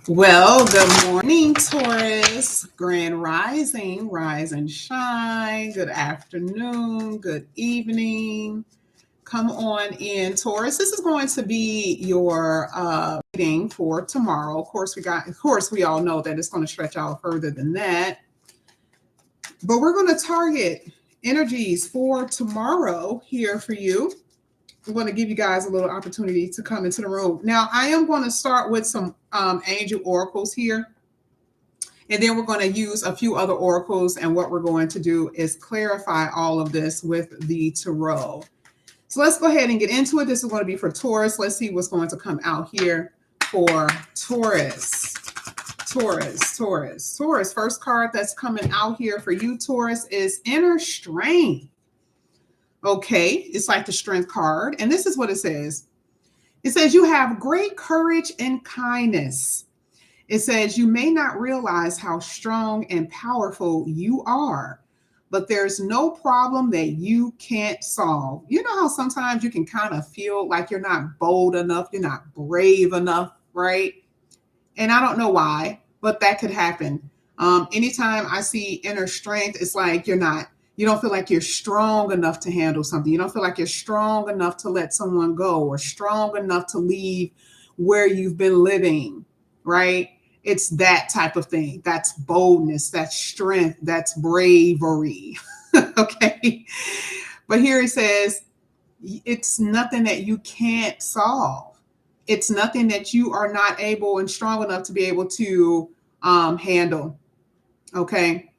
Well, good morning, Taurus. Grand rising, rise and shine. Good afternoon, good evening. Come on in, Taurus. This is going to be your reading for tomorrow. Of course, we all know that it's going to stretch out further than that. But we're going to target energies for tomorrow here for you. I'm going to give you guys a little opportunity to come into the room. Now, I am going to start with some angel oracles here. And then we're going to use a few other oracles. And what we're going to do is clarify all of this with the tarot. So let's go ahead and get into it. This is going to be for Taurus. Let's see what's going to come out here for Taurus. Taurus. First card that's coming out here for you, Taurus, is inner strength. Okay, it's like the strength card. And this is what it says. It says you have great courage and kindness. It says you may not realize how strong and powerful you are, but there's no problem that you can't solve. You know how sometimes you can kind of feel like you're not bold enough, you're not brave enough, right? And I don't know why, but that could happen. Anytime I see inner strength, it's like you don't feel like you're strong enough to handle something. You don't feel like you're strong enough to let someone go or strong enough to leave where you've been living, right? It's that type of thing. That's boldness, that's strength, that's bravery. Okay. But here it says, it's nothing that you can't solve. It's nothing that you are not able and strong enough to be able to handle. Okay.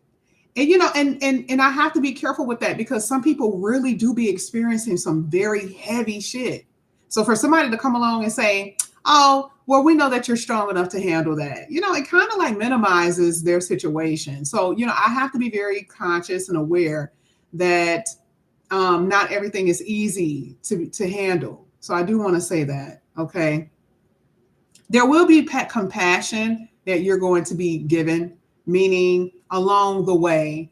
And and I have to be careful with that because some people really do be experiencing some very heavy shit. So for somebody to come along and say, oh, well, we know that you're strong enough to handle that, it kind of like minimizes their situation. So, I have to be very conscious and aware that not everything is easy to handle. So I do want to say that, okay? There will be compassion that you're going to be given, meaning along the way,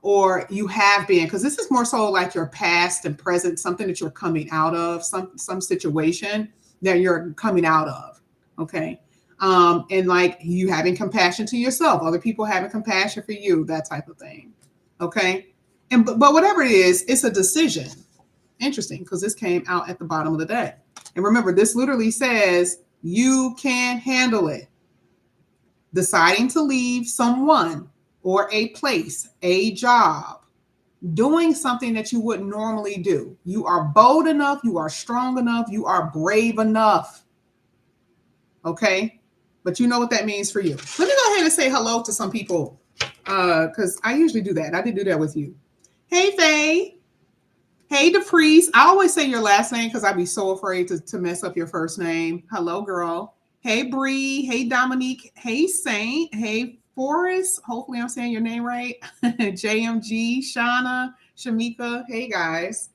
or you have been, because this is more so like your past and present, something that you're coming out of, some situation that you're coming out of, okay? And like you having compassion to yourself, other people having compassion for you, that type of thing, okay? But whatever it is, it's a decision. Interesting, because this came out at the bottom of the deck. And remember, this literally says you can handle it. Deciding to leave someone or a place, a job, doing something that you wouldn't normally do. You are bold enough, you are strong enough, you are brave enough. Okay? But you know what that means for you. Let me go ahead and say hello to some people because I usually do that. I did do that with you. Hey, Faye. Hey, DePriest. I always say your last name because I'd be so afraid to mess up your first name. Hello, girl. Hey, Bree. Hey, Dominique. Hey, Saint. Hey, Forrest. Hopefully I'm saying your name right. JMG, Shauna, Shamika. Hey, guys.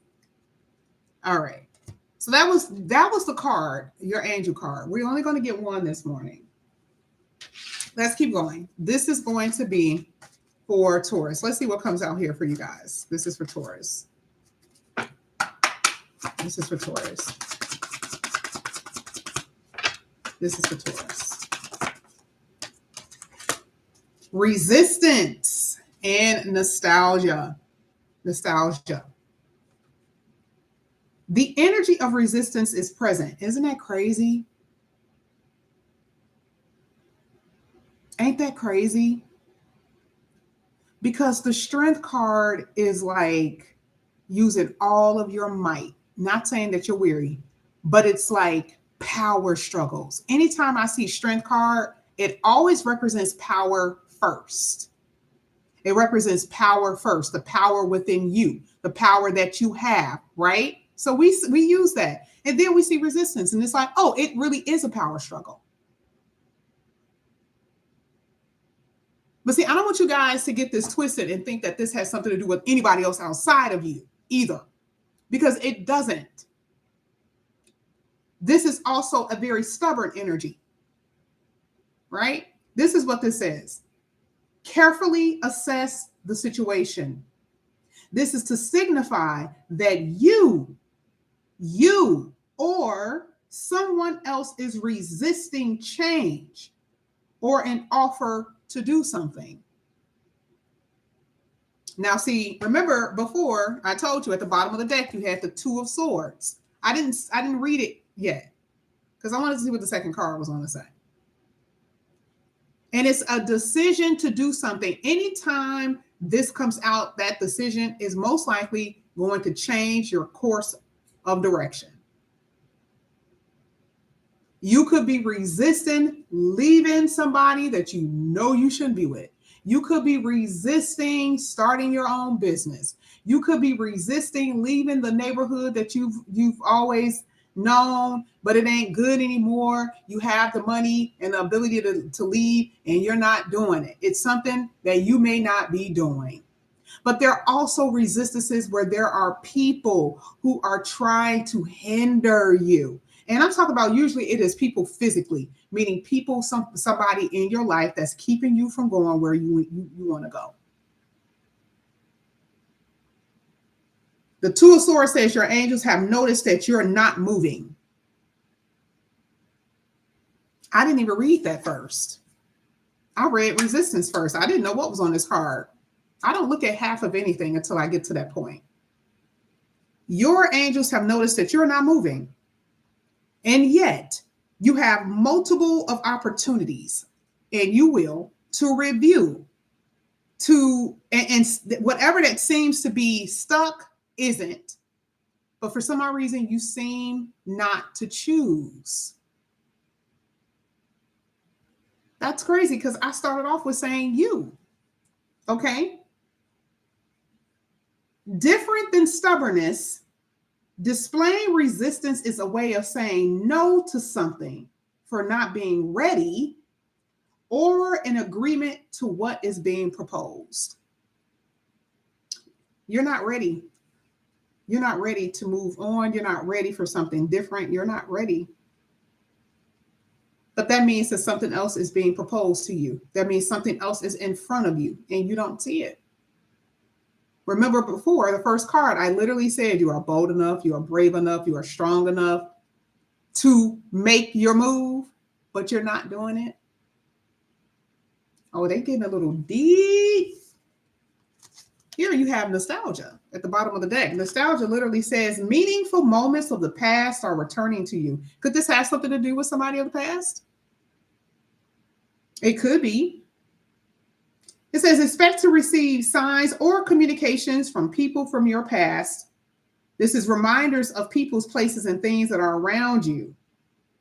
All right. So that was the card, your angel card. We're only going to get one this morning. Let's keep going. This is going to be for Taurus. Let's see what comes out here for you guys. This is for Taurus. This is for Taurus. This is for Taurus. Resistance and nostalgia. Nostalgia. The energy of resistance is present. Isn't that crazy? Ain't that crazy? Because the strength card is like using all of your might. Not saying that you're weary, but it's like power struggles. Anytime I see strength card, it always represents power first. It represents power first, the power within you, the power that you have, right? So we use that. And then we see resistance and it's like, oh, it really is a power struggle. But see, I don't want you guys to get this twisted and think that this has something to do with anybody else outside of you either, because it doesn't. This is also a very stubborn energy, right? This is what this says. Carefully assess the situation. This is to signify that you or someone else is resisting change. or an offer to do something. Now, see, remember before I told you at the bottom of the deck, you had the Two of Swords. I didn't read it yet because I wanted to see what the second card was going to say. And it's a decision to do something. Anytime this comes out, that decision is most likely going to change your course of direction. You could be resisting leaving somebody that you know you shouldn't be with. You could be resisting starting your own business. You could be resisting leaving the neighborhood that you've always known, but it ain't good anymore. You have the money and the ability to leave, and you're not doing it. It's something that you may not be doing. But there are also resistances where there are people who are trying to hinder you. And I'm talking about usually it is people physically, meaning people, somebody in your life that's keeping you from going where you want to go. The Two of Swords says your angels have noticed that you're not moving. I didn't even read that first. I read resistance first. I didn't know what was on this card. I don't look at half of anything until I get to that point. Your angels have noticed that you're not moving. And yet you have multiple of opportunities, and you will, to review, and whatever that seems to be stuck isn't. But for some odd reason, you seem not to choose. That's crazy because I started off with saying you. Okay. Different than stubbornness, displaying resistance is a way of saying no to something for not being ready or in agreement to what is being proposed. You're not ready. You're not ready to move on. You're not ready for something different. You're not ready. But that means that something else is being proposed to you. That means something else is in front of you and you don't see it. Remember before the first card, I literally said you are bold enough, you are brave enough, you are strong enough to make your move, but you're not doing it. Oh, they're getting a little deep. Here you have nostalgia at the bottom of the deck. Nostalgia literally says meaningful moments of the past are returning to you. Could this have something to do with somebody of the past? It could be. It says, expect to receive signs or communications from people from your past. This is reminders of people's places and things that are around you.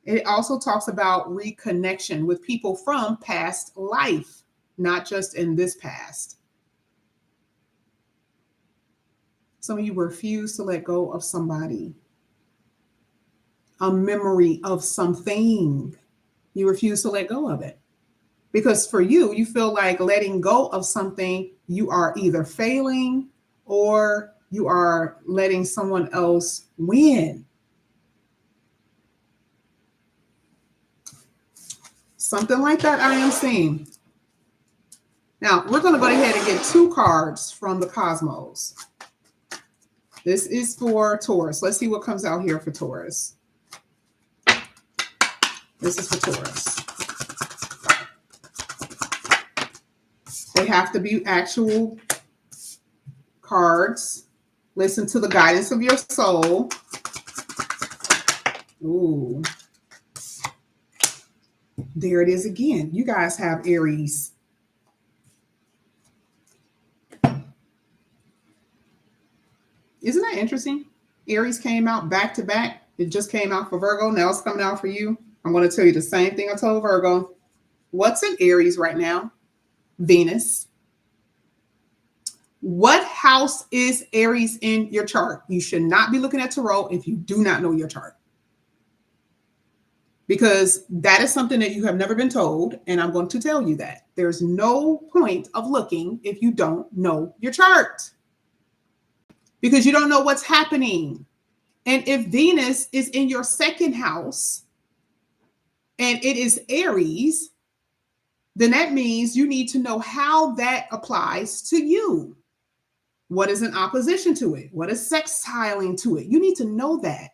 It also talks about reconnection with people from past life, not just in this past. Some of you refuse to let go of somebody, a memory of something. You refuse to let go of it. Because for you, you feel like letting go of something, you are either failing or you are letting someone else win. Something like that I am seeing. Now, we're going to go ahead and get 2 cards from the cosmos. This is for Taurus. Let's see what comes out here for Taurus. This is for Taurus. They have to be actual cards. Listen to the guidance of your soul. Ooh. There it is again. You guys have Aries. Isn't that interesting? Aries came out back to back. It just came out for Virgo. Now it's coming out for you. I'm going to tell you the same thing I told Virgo. What's in Aries right now? Venus. What house is Aries in your chart? You should not be looking at tarot if you do not know your chart. Because that is something that you have never been told. And I'm going to tell you that. There's no point of looking if you don't know your chart. Because you don't know what's happening. And if Venus is in your second house and it is Aries, then that means you need to know how that applies to you. What is in opposition to it? What is sextiling to it? You need to know that.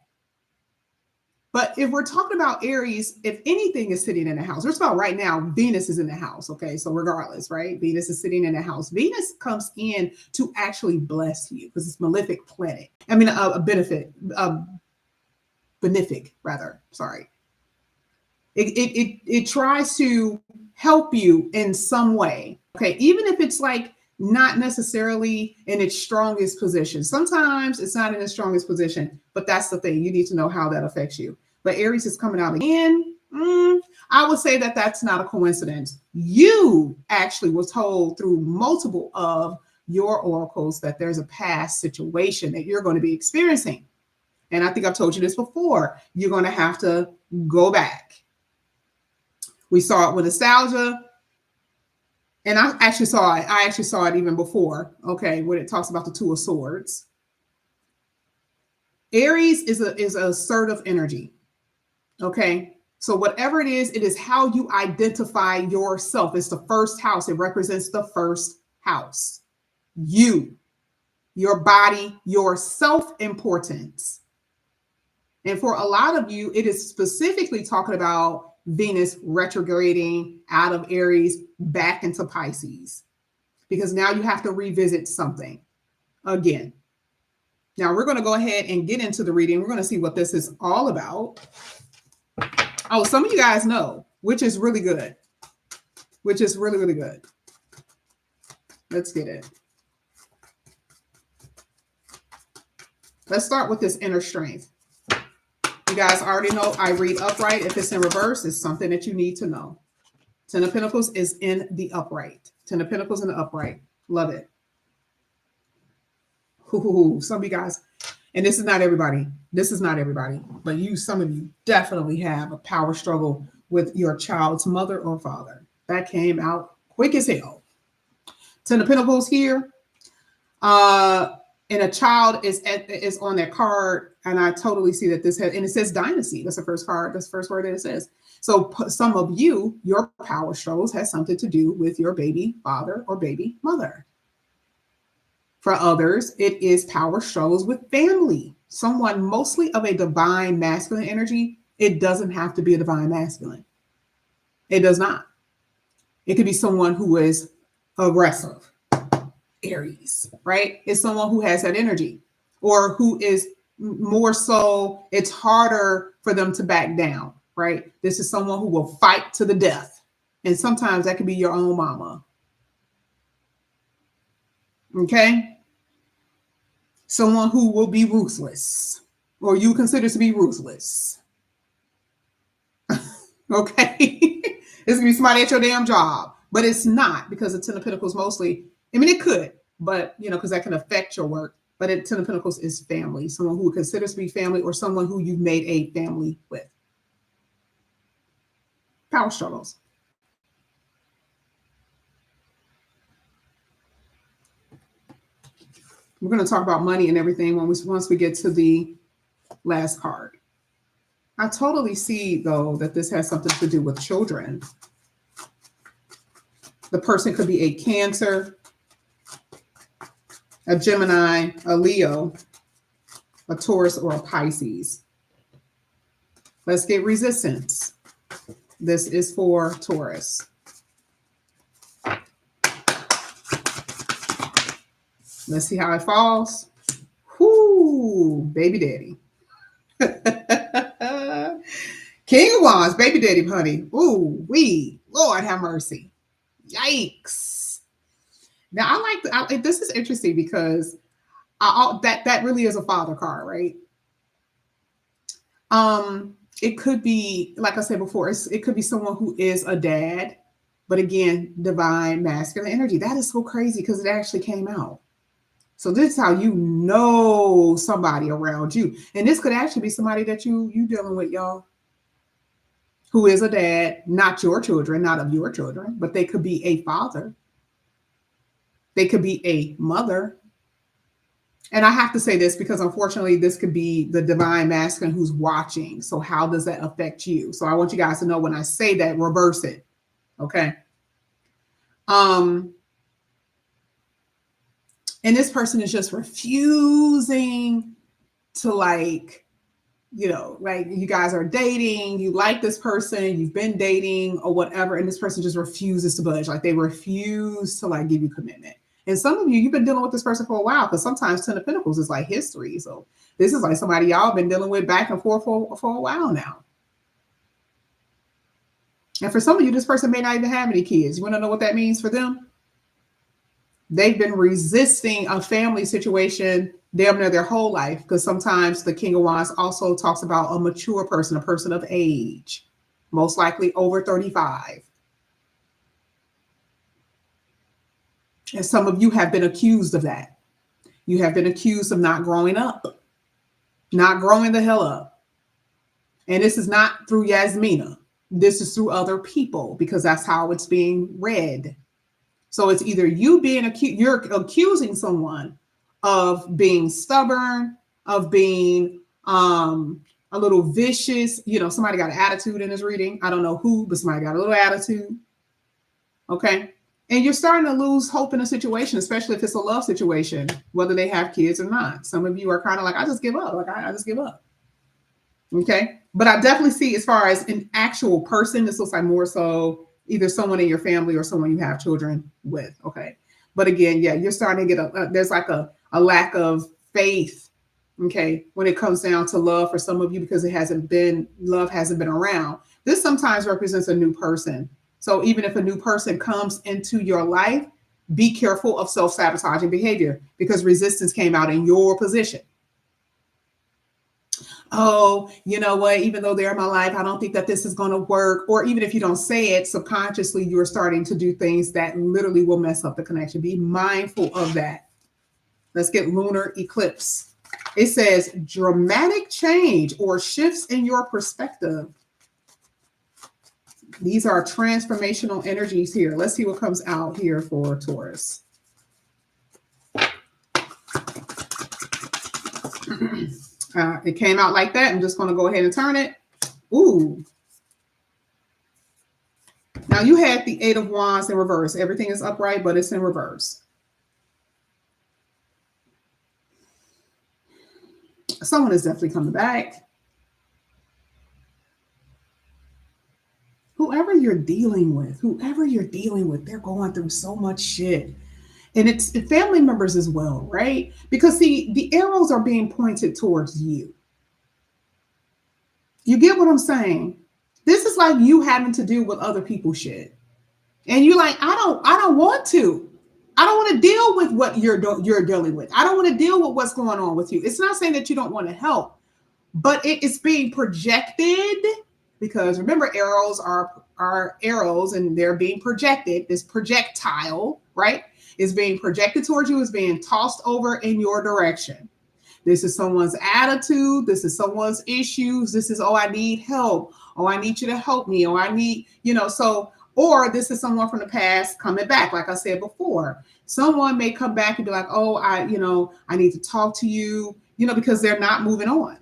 But if we're talking about Aries, if anything is sitting in the house, first of all, right now, Venus is in the house. Okay. So regardless, right? Venus is sitting in the house. Venus comes in to actually bless you because it's malefic planet. I mean, a benefit, benefic rather. Sorry. It tries to help you in some way. Okay. Even if it's like not necessarily in its strongest position. Sometimes it's not in its strongest position, but that's the thing. You need to know how that affects you. But Aries is coming out again. I would say that that's not a coincidence. You actually was told through multiple of your oracles that there's a past situation that you're going to be experiencing. And I think I've told you this before. You're going to have to go back. We saw it with nostalgia. And I actually saw it even before, okay, when it talks about the Two of Swords. Aries is a assertive energy, okay? So whatever it is how you identify yourself. It's the first house. It represents the first house. You, your body, your self-importance. And for a lot of you, it is specifically talking about Venus retrograding out of Aries back into Pisces, because now you have to revisit something again. Now we're going to go ahead and get into the reading. We're going to see what this is all about. Oh, some of you guys know, which is really good, which is really, really good. Let's get it. Let's start with this inner strength. You guys already know I read upright. If it's in reverse, it's something that you need to know. Ten of Pentacles is in the upright. Ten of Pentacles in the upright. Love it. Some of you guys, and this is not everybody. This is not everybody, but some of you definitely have a power struggle with your child's mother or father. That came out quick as hell. Ten of Pentacles here. And a child is on that card, and I totally see that this has, and it says dynasty. That's the first card. That's the first word that it says. So some of you, your power struggles has something to do with your baby father or baby mother. For others, it is power struggles with family. Someone mostly of a divine masculine energy. It doesn't have to be a divine masculine. It does not. It could be someone who is aggressive. Aries, right? It's someone who has that energy, or who is more so, it's harder for them to back down, right? This is someone who will fight to the death. And sometimes that could be your own mama. Okay? Someone who will be ruthless, or you consider to be ruthless. Okay? It's gonna be somebody at your damn job, but it's not, because the Ten of Pentacles mostly, I mean, it could, but because that can affect your work. But Ten of Pentacles is family, someone who considers to be family, or someone who you've made a family with. Power struggles. We're going to talk about money and everything once we get to the last card. I totally see, though, that this has something to do with children. The person could be a Cancer, a Gemini, a Leo, a Taurus, or a Pisces. Let's get resistance. This is for Taurus. Let's see how it falls. Whoo, baby daddy. King of Wands, baby daddy, honey. Ooh, Lord have mercy. Yikes. Now this is interesting, because that really is a father card, right? It could be, like I said before, it could be someone who is a dad, but again, divine masculine energy. That is so crazy, because it actually came out. So this is how you know somebody around you. And this could actually be somebody that you dealing with, y'all, who is a dad, not your children, not of your children, but they could be a father. They could be a mother. And I have to say this because unfortunately, this could be the divine masculine who's watching. So how does that affect you? So I want you guys to know, when I say that, reverse it. Okay. And this person is just refusing to like you guys are dating, you like this person, you've been dating or whatever, and this person just refuses to budge. Like they refuse to like give you commitment. And some of you, you've been dealing with this person for a while, because sometimes Ten of Pentacles is like history. So this is like somebody y'all been dealing with back and forth for a while now. And for some of you, this person may not even have any kids. You want to know what that means for them? They've been resisting a family situation damn near their whole life, because sometimes the King of Wands also talks about a mature person, a person of age, most likely over 35. And some of you have been accused of that. You have been accused of not growing up, not growing the hell up. And this is not through Yasmina. This is through other people, because that's how it's being read. So it's either you being you're accusing someone of being stubborn, of being a little vicious. Somebody got an attitude in this reading. I don't know who, but somebody got a little attitude. Okay. And you're starting to lose hope in a situation, especially if it's a love situation, whether they have kids or not. Some of you are kind of like, I just give up. Like, I just give up. Okay. But I definitely see, as far as an actual person, this looks like more so either someone in your family or someone you have children with. Okay. But again, yeah, you're starting to get there's like a lack of faith. Okay. When it comes down to love for some of you, because love hasn't been around. This sometimes represents a new person. So even if a new person comes into your life, be careful of self-sabotaging behavior, because resistance came out in your position. Oh, you know what? Even though they're in my life, I don't think that this is going to work. Or even if you don't say it, subconsciously, you're starting to do things that literally will mess up the connection. Be mindful of that. Let's get lunar eclipse. It says dramatic change or shifts in your perspective. These are transformational energies here. Let's see what comes out here for Taurus. It came out like that. I'm just going to go ahead and turn it. Ooh. Now you had the Eight of Wands in reverse. Everything is upright, but it's in reverse. Someone is definitely coming back. Whoever you're dealing with, they're going through so much shit. And it's family members as well, right? Because see, the arrows are being pointed towards you. You get what I'm saying? This is like you having to deal with other people's shit. And you're like, I don't want to. I don't want to deal with what you're dealing with. I don't want to deal with what's going on with you. It's not saying that you don't want to help, but it is being projected, because remember, arrows are arrows and they're being projected. This projectile, right, is being projected towards you, is being tossed over in your direction. This is someone's attitude. This is someone's issues. This is, oh, I need help. Oh, I need you to help me. Oh, I need, or this is someone from the past coming back. Like I said before, someone may come back and be like, oh, I need to talk to you, because they're not moving on.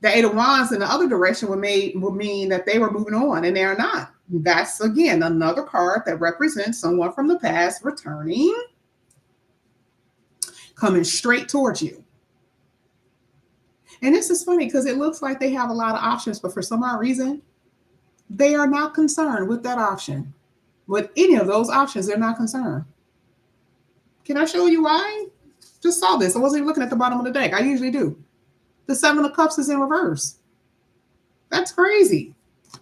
The Eight of Wands in the other direction would mean that they were moving on, and they're not. That's, again, another card that represents someone from the past returning, coming straight towards you. And this is funny because it looks like they have a lot of options, but for some odd reason, they are not concerned with that option. With any of those options, they're not concerned. Can I show you why? Just saw this. I wasn't even looking at the bottom of the deck. I usually do. The Seven of Cups is in reverse. That's crazy.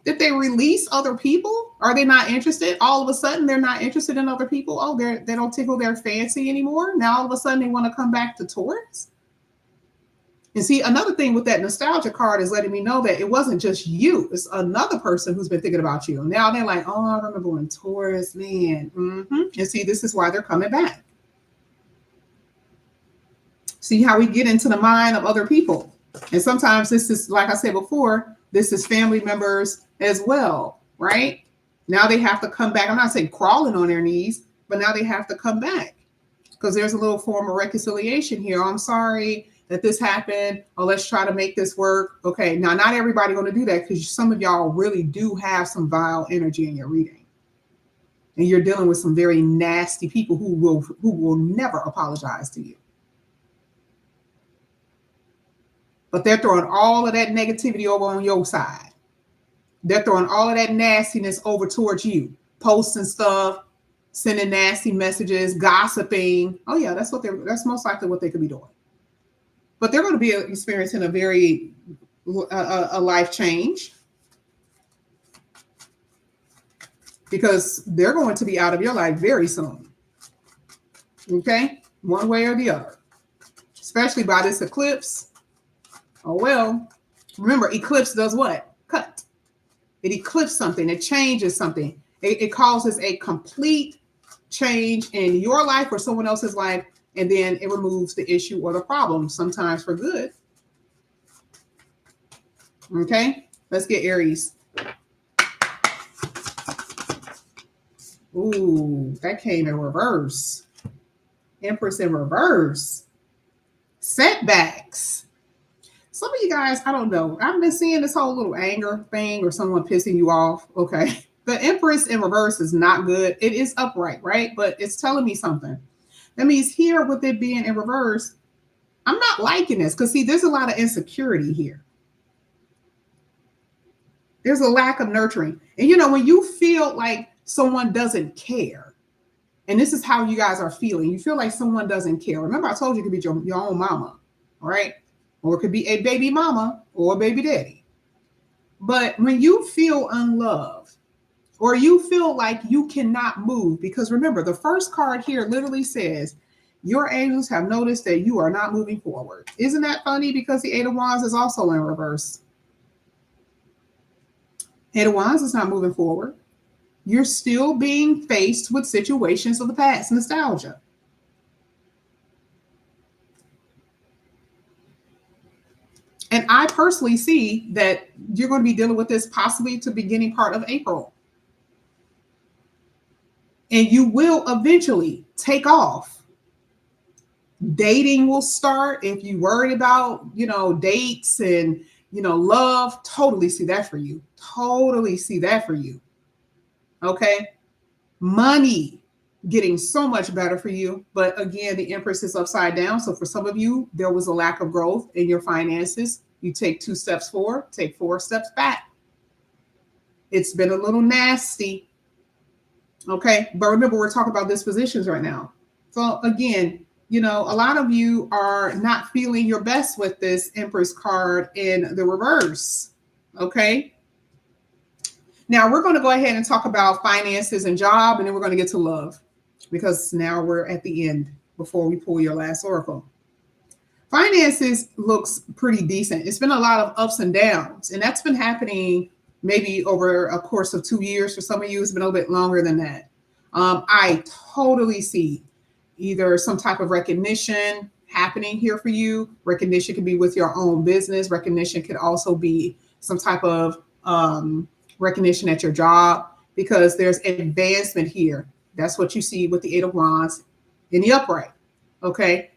Did they release other people? Are they not interested? All of a sudden, they're not interested in other people. Oh, they don't tickle their fancy anymore. Now, all of a sudden, they want to come back to Taurus. And see, another thing with that nostalgia card is letting me know that it wasn't just you. It's another person who's been thinking about you. Now they're like, oh, I remember when Taurus, man. And see, this is why they're coming back. See how we get into the mind of other people. And sometimes this is, like I said before, this is family members as well, right? Now they have to come back. I'm not saying crawling on their knees, but now they have to come back because there's a little form of reconciliation here. I'm sorry that this happened. Oh, let's try to make this work. Okay, now not everybody going to do that because some of y'all really do have some vile energy in your reading. And you're dealing with some very nasty people who will never apologize to you. But they're throwing all of that negativity over on your side. They're throwing all of that nastiness over towards you, posting stuff, sending nasty messages, gossiping. Oh yeah, that's most likely what they could be doing. But they're going to be experiencing a life change, because they're going to be out of your life very soon. Okay, one way or the other, especially by this eclipse. Oh well, remember, eclipse does what? Cut. It eclipses something. It changes something. It causes a complete change in your life or someone else's life, and then it removes the issue or the problem, sometimes for good. Okay, let's get Aries. Ooh, that came in reverse. Empress in reverse. Setbacks. Some of you guys, I don't know. I've been seeing this whole little anger thing or someone pissing you off. Okay. The Empress in reverse is not good. It is upright, right? But it's telling me something. That means here, with it being in reverse, I'm not liking this, because see, there's a lot of insecurity here. There's a lack of nurturing. And you know, when you feel like someone doesn't care, and this is how you guys are feeling, you feel like someone doesn't care. Remember, I told you it could be your own mama, right? Or it could be a baby mama or a baby daddy. But when you feel unloved, or you feel like you cannot move, because remember, the first card here literally says, your angels have noticed that you are not moving forward. Isn't that funny? Because the Eight of Wands is also in reverse. Eight of Wands is not moving forward. You're still being faced with situations of the past, nostalgia. And I personally see that you're going to be dealing with this possibly to beginning part of April. And you will eventually take off. Dating will start. If you worried about, dates and, love, totally see that for you. Totally see that for you. Okay. Money getting so much better for you. But again, the Empress is upside down. So for some of you, there was a lack of growth in your finances. You take 2 steps forward, take 4 steps back. It's been a little nasty. Okay. But remember, we're talking about dispositions right now. So again, a lot of you are not feeling your best with this Empress card in the reverse. Okay. Now we're going to go ahead and talk about finances and job, and then we're going to get to love, because now we're at the end before we pull your last oracle. Finances looks pretty decent. It's been a lot of ups and downs, and that's been happening maybe over a course of 2 years. For some of you, it's been a little bit longer than that. I totally see either some type of recognition happening here for you. Recognition could be with your own business. Recognition could also be some type of recognition at your job, because there's advancement here. That's what you see with the Eight of Wands in the upright. Okay.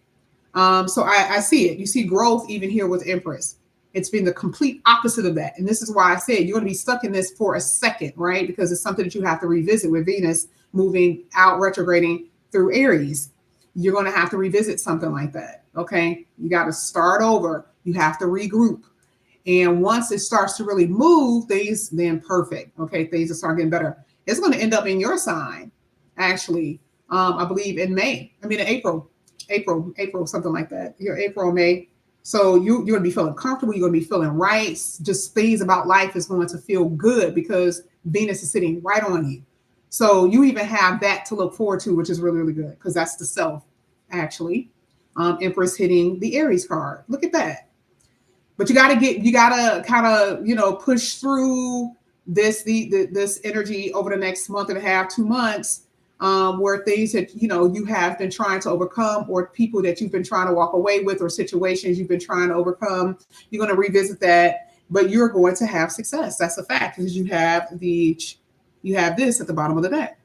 So I see it. You see growth even here with Empress. It's been the complete opposite of that. And this is why I said you're going to be stuck in this for a second, right? Because it's something that you have to revisit with Venus moving out, retrograding through Aries. You're going to have to revisit something like that. Okay. You got to start over. You have to regroup. And once it starts to really move, things then perfect. Okay. Things will start getting better. It's going to end up in your sign, actually. I believe in April, something like that. Your April, May. So you're going to be feeling comfortable. You're going to be feeling right. Just things about life is going to feel good because Venus is sitting right on you. So you even have that to look forward to, which is really, really good, because that's the self, actually. Empress hitting the Aries card. Look at that. But you got to kind of, push through this energy over the next month and a half, 2 months, where things that, you have been trying to overcome, or people that you've been trying to walk away with, or situations you've been trying to overcome, you're going to revisit that, but you're going to have success. That's a fact, because you have this at the bottom of the deck,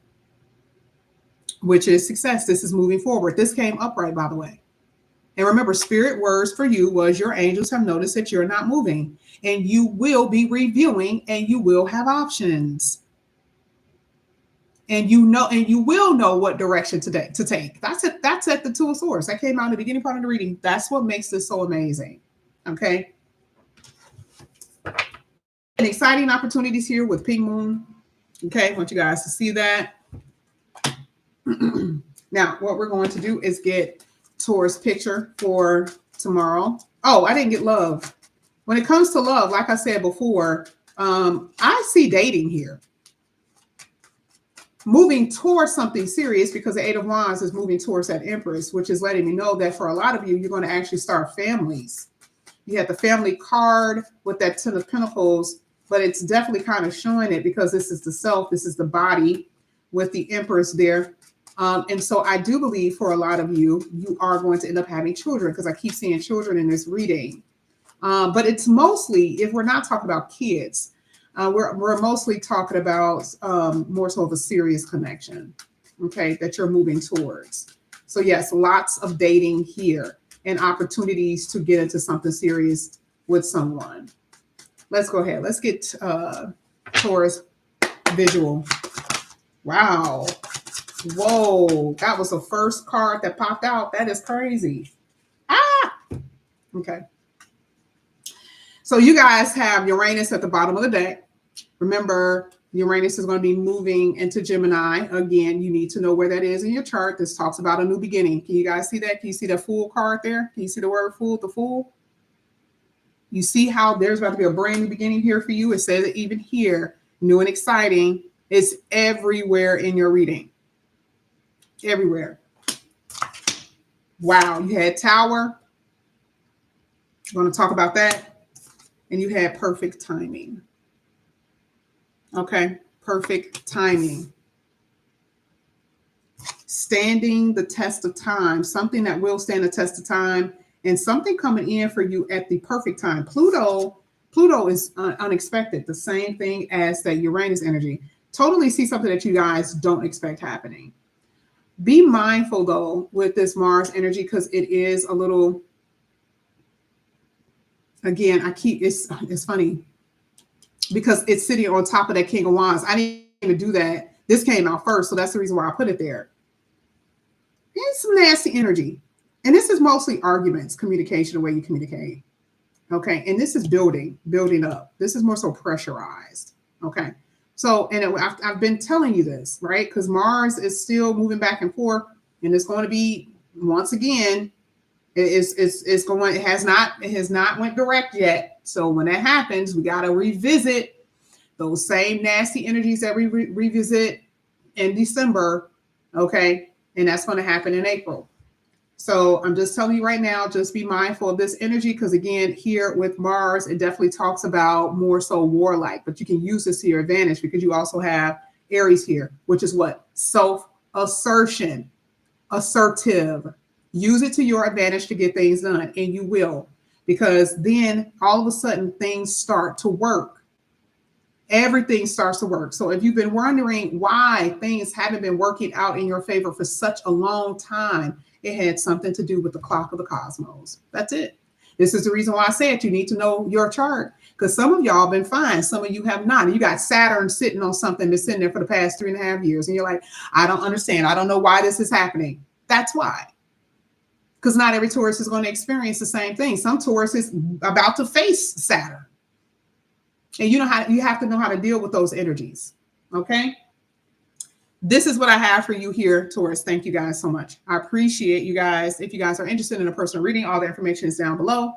which is success. This is moving forward. This came upright, by the way. And remember, spirit words for you was your angels have noticed that you're not moving, and you will be reviewing, and you will have options. And you will know what direction to take. That's it. That's at the Two of Swords. That came out in the beginning part of the reading. That's what makes this so amazing. Okay. exciting opportunities here with Pink Moon. Okay, I want you guys to see that. Now, what we're going to do is get Taurus picture for tomorrow. Oh, I didn't get love. When it comes to love, like I said before, I see dating here. Moving towards something serious, because the Eight of Wands is moving towards that Empress, which is letting me know that for a lot of you, you're going to actually start families. You have the family card with that Ten of Pentacles, but it's definitely kind of showing it because this is the self, this is the body with the Empress there. And so I do believe for a lot of you, you are going to end up having children, because I keep seeing children in this reading. But it's mostly, if we're not talking about kids, we're mostly talking about more so of a serious connection, okay, that you're moving towards. So yes, lots of dating here and opportunities to get into something serious with someone. Let's go ahead. Let's get Taurus visual. Wow. Whoa. That was the first card that popped out. That is crazy. Ah. Okay. So you guys have Uranus at the bottom of the deck. Remember, Uranus is going to be moving into Gemini. Again, you need to know where that is in your chart. This talks about a new beginning. Can you guys see that? Can you see that Fool card there? Can you see the word Fool, the Fool? You see how there's about to be a brand new beginning here for you. It says that even here, new and exciting. It's everywhere in your reading. Everywhere. Wow. You had Tower. I'm going to talk about that. And you had perfect timing. Okay. Perfect timing. Standing the test of time. Something that will stand the test of time. And something coming in for you at the perfect time. Pluto is unexpected. The same thing as that Uranus energy. Totally see something that you guys don't expect happening. Be mindful, though, with this Mars energy, because it is a little, again, it's funny because it's sitting on top of that King of Wands. I didn't even do that. This came out first, so that's the reason why I put it there. It's some nasty energy. And this is mostly arguments, communication, the way you communicate. Okay. And this is building up. This is more so pressurized. Okay. So, and I've been telling you this, right? Because Mars is still moving back and forth, and it's going to be, once again, it has not went direct yet. So when that happens, we got to revisit those same nasty energies that we revisit in December. Okay. And that's going to happen in April. So I'm just telling you right now, just be mindful of this energy, because again, here with Mars, it definitely talks about more so warlike, but you can use this to your advantage because you also have Aries here, which is what? Self-assertion, assertive. Use it to your advantage to get things done, and you will, because then all of a sudden things start to work. Everything starts to work. So if you've been wondering why things haven't been working out in your favor for such a long time, it had something to do with the clock of the cosmos. That's it. This is the reason why I said you need to know your chart, because some of y'all have been fine. Some of you have not. You got Saturn sitting on something that's sitting there for the past 3.5 years. And you're like, I don't understand. I don't know why this is happening. That's why. Because not every Taurus is going to experience the same thing. Some Taurus is about to face Saturn. And you have to know how to deal with those energies. Okay. This is what I have for you here, Taurus. Thank you guys so much. I appreciate you guys. If you guys are interested in a personal reading, all the information is down below.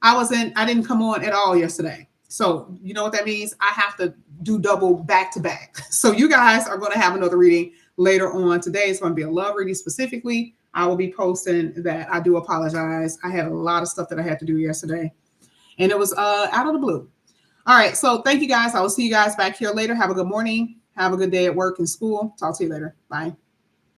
I didn't come on at all yesterday. So you know what that means? I have to do double back to back. So you guys are going to have another reading later on today. It's going to be a love reading specifically. I will be posting that. I do apologize. I had a lot of stuff that I had to do yesterday, and it was out of the blue. All right. So thank you guys. I will see you guys back here later. Have a good morning. Have a good day at work and school. Talk to you later. Bye.